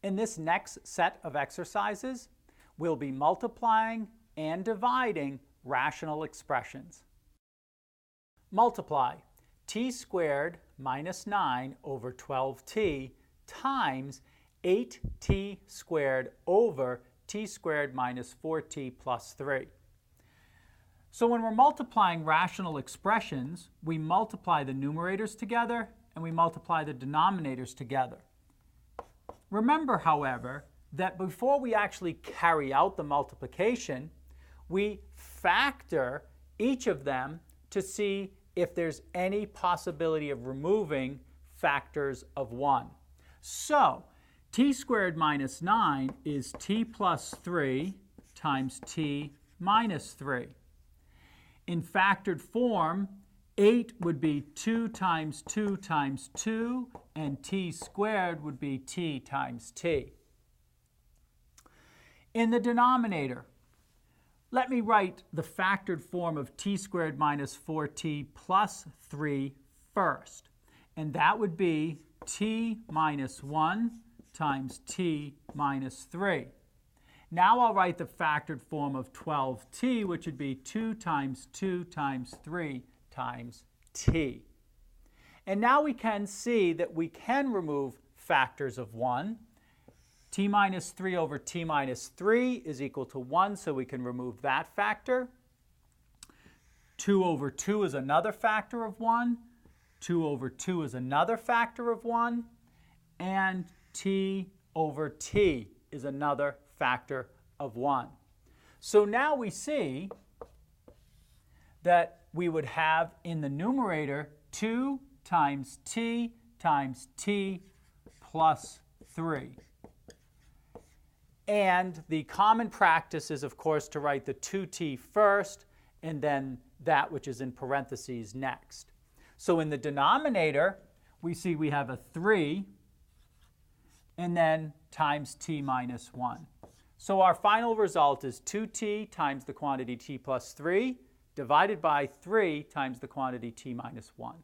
In this next set of exercises, we'll be multiplying and dividing rational expressions. Multiply t squared minus 9 over 12t times 8t squared over t squared minus 4t plus 3. So when we're multiplying rational expressions, we multiply the numerators together and we multiply the denominators together. Remember, however, that before we actually carry out the multiplication, we factor each of them to see if there's any possibility of removing factors of 1. So, t squared minus 9 is t plus 3 times t minus 3. In factored form, 8 would be 2 times 2 times 2, and t squared would be t times t. In the denominator, let me write the factored form of t squared minus 4t plus 3 first. And that would be t minus 1 times t minus 3. Now I'll write the factored form of 12t, which would be 2 times 2 times 3 times t. And now we can see that we can remove factors of 1. T minus 3 over t minus 3 is equal to 1, so we can remove that factor. 2 over 2 is another factor of 1. 2 over 2 is another factor of 1. And t over t is another factor of 1. So now we see that we would have in the numerator 2 times t plus 3. And the common practice is, of course, to write the 2t first and then that which is in parentheses next. So in the denominator, we see we have a 3 and then times t minus 1. So our final result is 2t times the quantity t plus 3 divided by 3 times the quantity t minus 1.